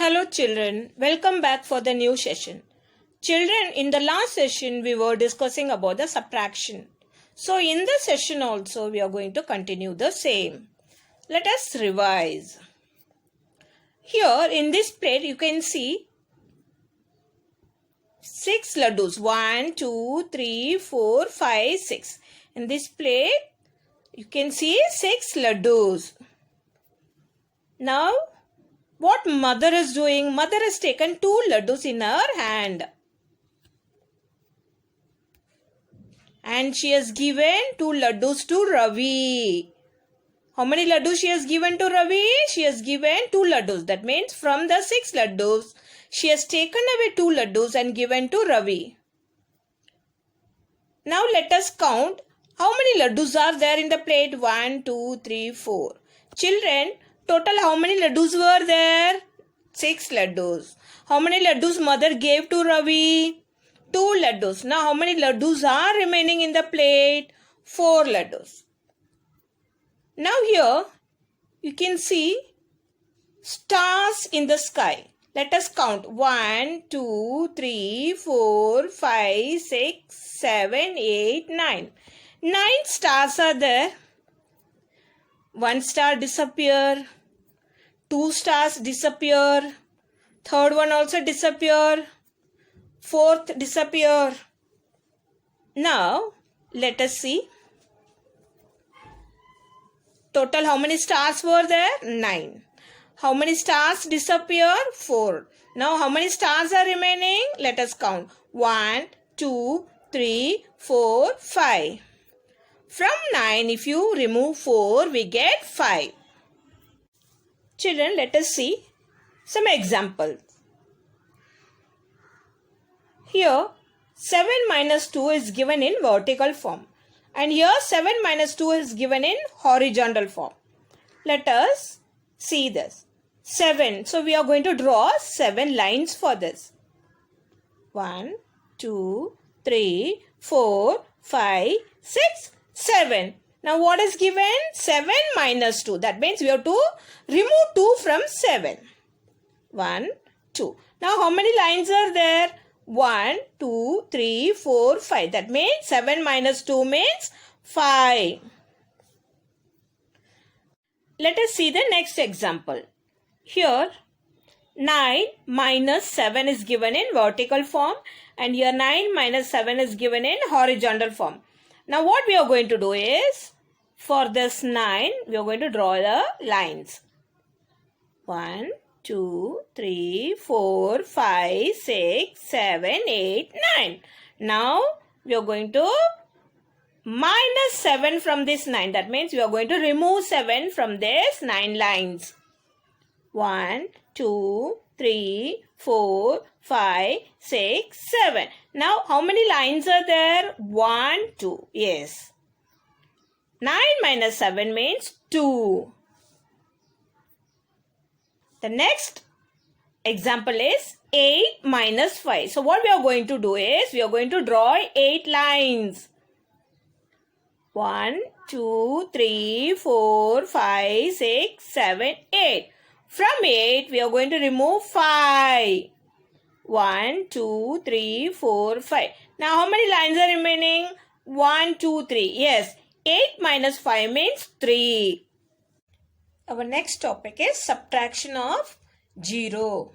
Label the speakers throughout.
Speaker 1: Hello children, welcome back for the new session. Children, in the last session we were discussing about the subtraction. So in this session also we are going to continue the same. Let us revise. Here in this plate you can see 6 laddus. 1, 2, 3, 4, 5, 6. In this plate you can see 6 laddus. Now what mother is doing? Mother has taken 2 laddus in her hand. And she has given 2 laddus to Ravi. How many laddus she has given to Ravi? She has given 2 laddus. That means from the 6 laddus, she has taken away 2 laddus and given to Ravi. Now let us count how many laddus are there in the plate. 1, 2, 3, 4. Children, total how many laddus were there? 6 laddus. How many laddus mother gave to Ravi? 2 laddus. Now how many laddus are remaining in the plate? 4 laddus. Now here you can see stars in the sky. Let us count. 1, 2, 3, 4, 5, 6, 7, 8, 9. 9 stars are there. 1 star disappear, 2 stars disappear, 3rd one also disappear, 4th disappear. Now let us see. Total how many stars were there? 9. How many stars disappear? 4. Now how many stars are remaining? Let us count. 1, 2, 3, 4, 5. From 9, if you remove 4, we get 5. Children, let us see some examples. Here, 7 minus 2 is given in vertical form. And here, 7 minus 2 is given in horizontal form. Let us see this. 7. So, we are going to draw 7 lines for this. 1, 2, 3, 4, 5, 6, 7. Now what is given? 7 minus 2. That means we have to remove 2 from 7. 1, 2. Now how many lines are there? 1, 2, 3, 4, 5. That means 7 minus 2 means 5. Let us see the next example. Here 9 minus 7 is given in vertical form, and here 9 minus 7 is given in horizontal form. Now what we are going to do is, for this 9, we are going to draw the lines. 1, 2, 3, 4, 5, 6, 7, 8, 9. Now we are going to minus 7 from this 9. That means we are going to remove 7 from this 9 lines. 1, 2, 3, 4, 5, 6, 7. Now, how many lines are there? 1, 2. Yes. 9 minus 7 means 2. The next example is 8 minus 5. So, what we are going to do is, we are going to draw 8 lines. 1, 2, 3, 4, 5, 6, 7, 8. From 8, we are going to remove 5. 1, 2, 3, 4, 5. Now, how many lines are remaining? 1, 2, 3. Yes, 8 minus 5 means 3. Our next topic is subtraction of 0.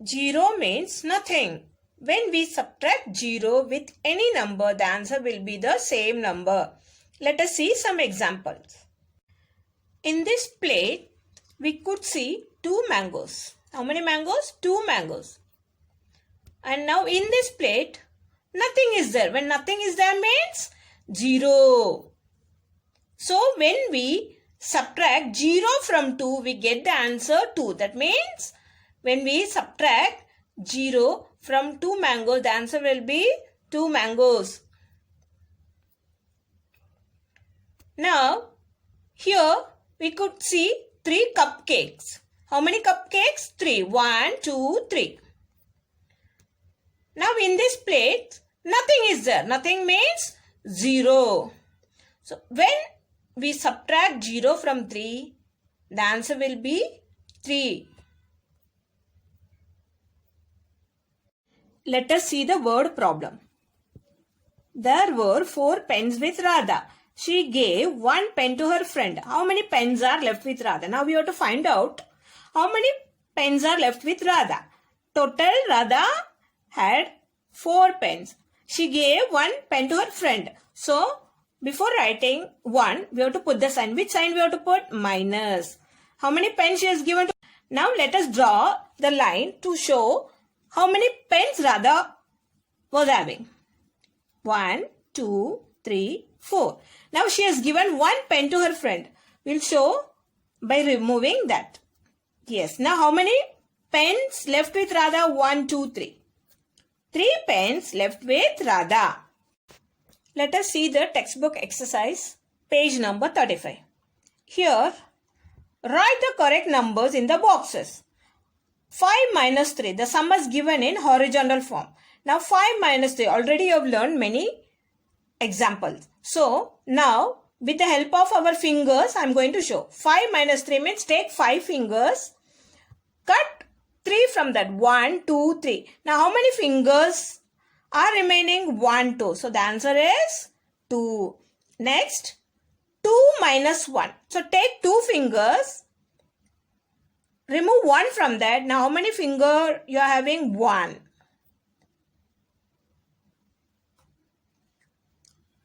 Speaker 1: 0 means nothing. When we subtract 0 with any number, the answer will be the same number. Let us see some examples. In this plate, we could see 2 mangoes. How many mangoes? 2 mangoes. And now in this plate, nothing is there. When nothing is there means 0. So when we subtract 0 from 2, we get the answer 2. That means when we subtract 0 from 2 mangoes, the answer will be 2 mangoes. Now here we could see 3 cupcakes. How many cupcakes? 3. 1, 2, 3. Now in this plate, nothing is there. Nothing means 0. So when we subtract 0 from 3, The answer will be 3. Let us see the word problem. There were 4 pens with Radha. She gave 1 pen to her friend. How many pens are left with Radha? Now we have to find out how many pens are left with Radha. Total, Radha had 4 pens. She gave 1 pen to her friend. So, before writing 1, we have to put the sign. Which sign we have to put? Minus. How many pens she has given to? Now let us draw the line to show how many pens Radha was having. 1, 2, 3, 4. Now she has given 1 pen to her friend. We'll show by removing that. Yes. Now how many pens left with Radha? 1, 2, 3. 3 pens left with Radha. Let us see the textbook exercise, page number 35. Here, write the correct numbers in the boxes. 5 minus 3, the sum is given in horizontal form. Now 5 minus 3, already you have learned many examples. So, now with the help of our fingers, I am going to show. 5 minus 3 means take 5 fingers, cut 3 from that. 1, 2, 3. Now how many fingers are remaining? 1, 2. So the answer is 2. Next, 2 minus 1. So take 2 fingers, remove 1 from that. Now how many fingers you are having? 1.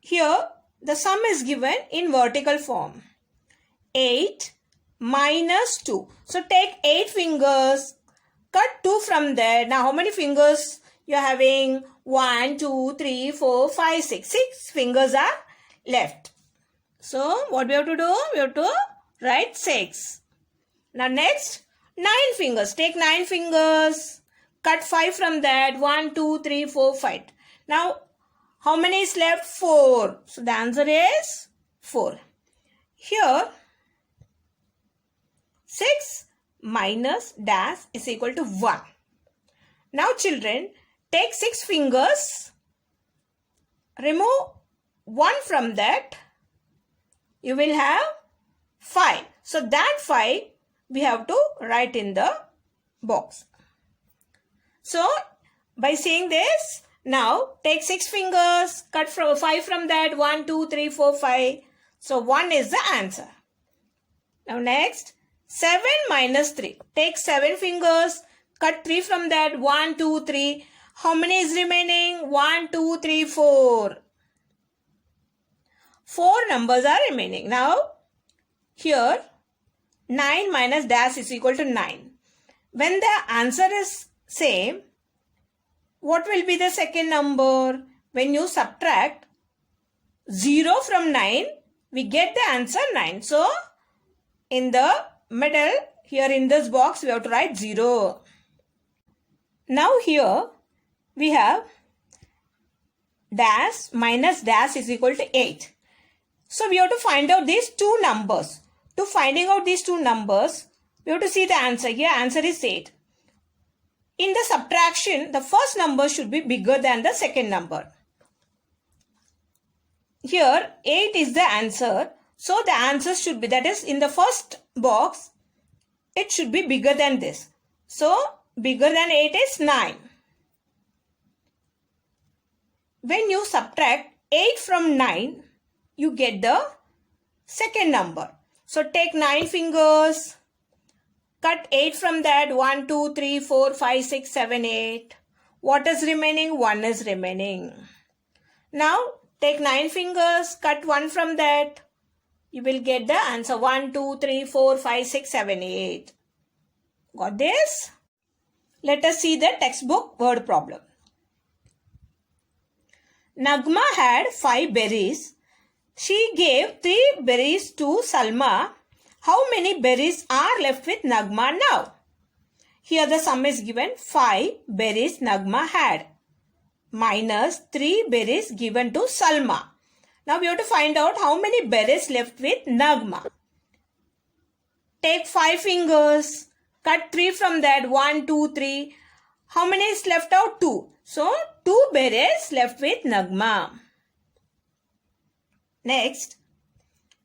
Speaker 1: Here the sum is given in vertical form. 8 minus 2. So take 8 fingers, cut 2 from there. Now how many fingers you are having? 1, 2, 3, 4, 5, 6. 6 fingers are left. So what we have to do? We have to write 6. Now next, 9 fingers. Take 9 fingers, cut 5 from that. 1, 2, 3, 4, 5. Now how many is left? 4. So the answer is 4. Here 6 minus dash is equal to 1. Now children, take 6 fingers, remove 1 from that. You will have 5. So that 5 we have to write in the box. So by saying this, now take 6 fingers, cut 5 from that. 1, 2, 3, 4, 5. So 1 is the answer. Now next, 7 minus 3. Take 7 fingers, cut 3 from that. 1, 2, 3. How many is remaining? 1, 2, 3, 4. 4 numbers are remaining. Now here 9 minus dash is equal to 9. When the answer is same, what will be the second number? When you subtract 0 from 9, we get the answer 9. So, in the middle, here in this box, we have to write 0. Now here, we have dash minus dash is equal to 8. So, we have to find out these two numbers. To finding out these two numbers, we have to see the answer. Here, answer is 8. In the subtraction, the first number should be bigger than the second number. Here, 8 is the answer. So, the answer should be, that is, in the first box, it should be bigger than this. So, bigger than 8 is 9. When you subtract 8 from 9, you get the second number. So, take 9 fingers. Cut 8 from that. 1, 2, 3, 4, 5, 6, 7, 8. What is remaining? 1 is remaining. Now, take 9 fingers. Cut 1 from that. You will get the answer. 1, 2, 3, 4, 5, 6, 7, 8. Got this? Let us see the textbook word problem. Nagma had 5 berries. She gave 3 berries to Salma. How many berries are left with Nagma now? Here the sum is given. 5 berries Nagma had minus 3 berries given to Salma. Now we have to find out how many berries left with Nagma. Take 5 fingers. Cut 3 from that. 1, 2, 3. How many is left out? 2. So 2 berries left with Nagma. Next,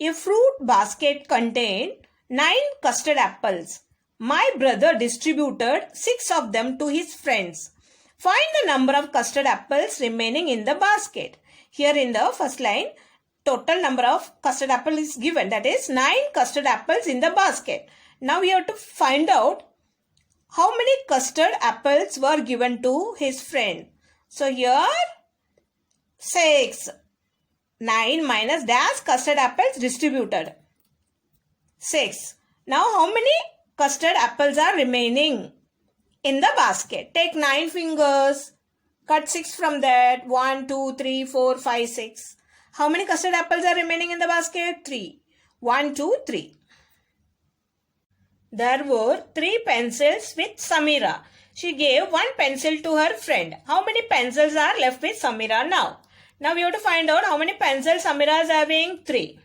Speaker 1: a fruit basket contained 9 custard apples. My brother distributed 6 of them to his friends. Find the number of custard apples remaining in the basket. Here in the first line, total number of custard apples is given. That is 9 custard apples in the basket. Now we have to find out how many custard apples were given to his friend. So here 6. 9 minus dash custard apples distributed. 6. Now how many custard apples are remaining in the basket? Take 9 fingers. Cut 6 from that. 1, 2, 3, 4, 5, 6. How many custard apples are remaining in the basket? 3. 1, 2, 3. There were 3 pencils with Samira. She gave 1 pencil to her friend. How many pencils are left with Samira now? Now we have to find out how many pencils Samira is having. 3.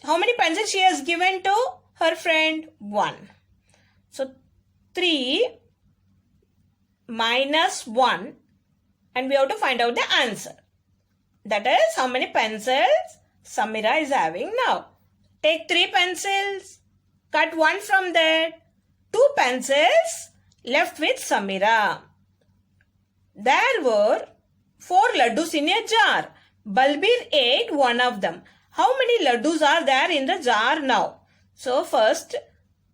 Speaker 1: How many pencils she has given to her friend? 1. So 3 minus 1, and we have to find out the answer. That is how many pencils Samira is having now. Take 3 pencils. Cut 1 from that. 2 pencils left with Samira. There were 4 laddus in a jar. Balbir ate one of them. How many laddus are there in the jar now? So first,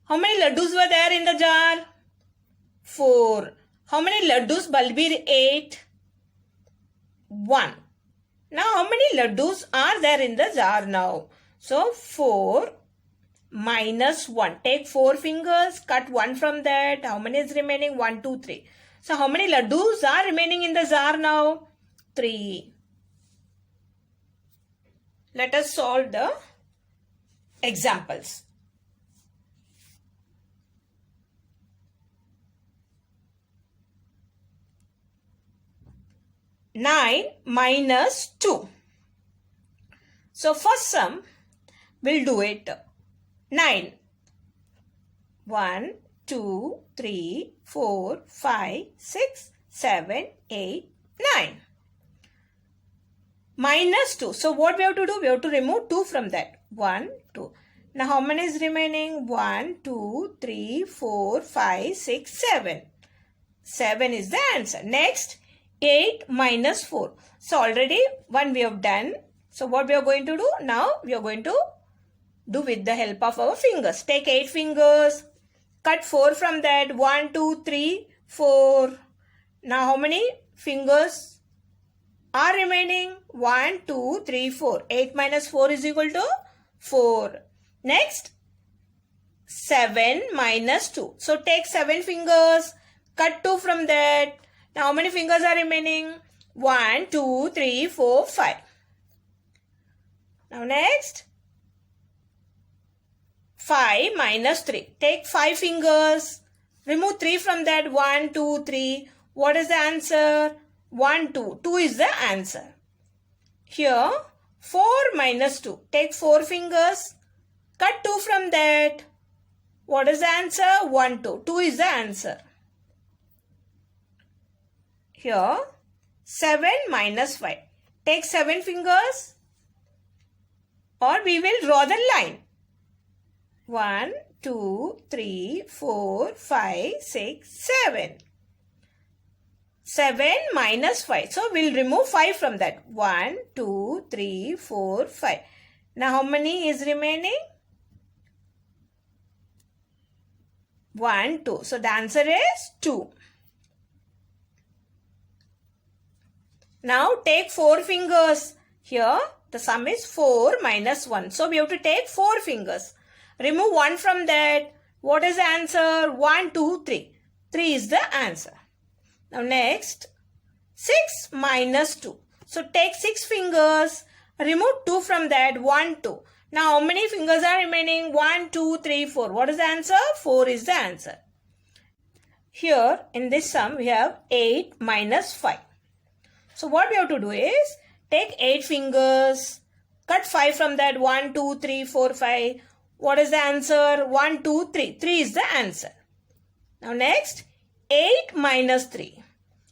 Speaker 1: how many laddus were there in the jar? 4. How many laddus Balbir ate? 1. Now how many laddus are there in the jar now? So 4 minus 1. Take 4 fingers, cut 1 from that. How many is remaining? 1, 2, 3. So how many laddus are remaining in the jar now? 3. Let us solve the examples. Nine minus 2. So first sum, we'll do it. 9. 1, 2, 3, 4, 5, 6, 7, 8, 9. Minus 2. So what we have to do? We have to remove 2 from that. 1, 2. Now how many is remaining? 1, 2, 3, 4, 5, 6, 7. 7 is the answer. Next, 8 minus 4. So already 1 we have done. So what we are going to do? Now we are going to do with the help of our fingers. Take 8 fingers. Cut 4 from that. 1, 2, 3, 4. Now how many fingers are remaining? 1, 2, 3, 4. 8 minus 4 is equal to 4. Next, 7 minus 2. So take 7 fingers. Cut 2 from that. Now how many fingers are remaining? 1, 2, 3, 4, 5. Now next, 5 minus 3. Take 5 fingers. Remove 3 from that. 1, 2, 3. What is the answer? 1, 2. 2 is the answer. Here, 4 minus 2. Take 4 fingers. Cut 2 from that. What is the answer? 1, 2. 2 is the answer. Here, 7 minus 5. Take 7 fingers, or we will draw the line. 1, 2, 3, 4, 5, 6, 7. 7 minus 5. So, we will remove 5 from that. 1, 2, 3, 4, 5. Now, how many is remaining? 1, 2. So, the answer is 2. Now, take 4 fingers. Here, the sum is 4 minus 1. So, we have to take 4 fingers. Remove 1 from that. What is the answer? 1, 2, 3. 3 is the answer. Now, next, 6 minus 2. So, take 6 fingers. Remove 2 from that. 1, 2. Now, how many fingers are remaining? 1, 2, 3, 4. What is the answer? 4 is the answer. Here, in this sum, we have 8 minus 5. So, what we have to do is, take 8 fingers, cut 5 from that. 1, 2, 3, 4, 5. What is the answer? 1, 2, 3. 3 is the answer. Now, next, 8 minus 3.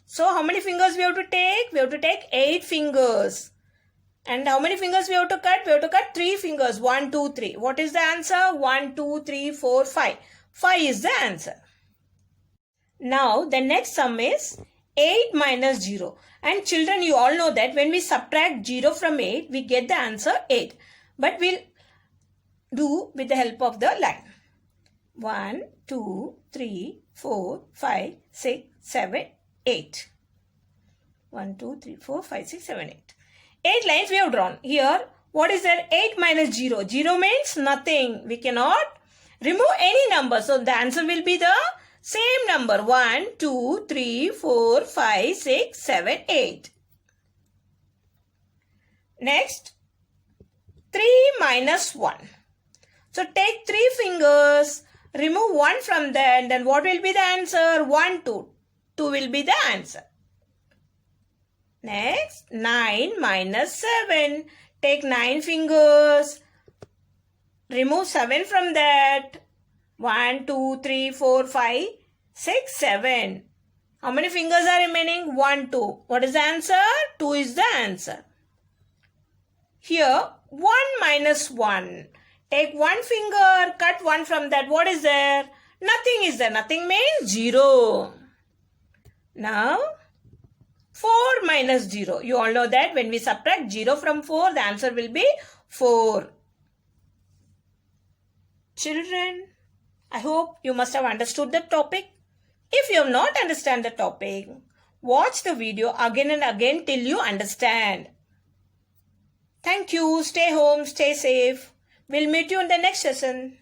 Speaker 1: So, how many fingers we have to take? We have to take 8 fingers. And how many fingers we have to cut? We have to cut 3 fingers. 1, 2, 3. What is the answer? 1, 2, 3, 4, 5. 5 is the answer. Now the next sum is 8 minus 0. And children, you all know that when we subtract 0 from 8, we get the answer 8. But we'll do with the help of the line. 1, 2, 3, 4, 5, 6, 7, 8. 1, 2, 3, 4, 5, 6, 7, 8. 8 lines we have drawn. Here, what is there? 8 minus 0. 0 means nothing. We cannot remove any number. So, the answer will be the same number. 1, 2, 3, 4, 5, 6, 7, 8. Next, 3 minus 1. So, take 3 fingers. Remove 1 from there. Then what will be the answer? 1, 2. 2 will be the answer. Next, 9 minus 7. Take 9 fingers. Remove 7 from that. 1, 2, 3, 4, 5, 6, 7. How many fingers are remaining? 1, 2. What is the answer? 2 is the answer. Here, 1 minus 1. Take 1 finger, cut 1 from that. What is there? Nothing is there. Nothing means 0. Now, 4 minus 0. You all know that when we subtract 0 from 4, the answer will be 4. Children, I hope you must have understood the topic. If you have not understand the topic, watch the video again and again till you understand. Thank you. Stay home. Stay safe. We'll meet you in the next session.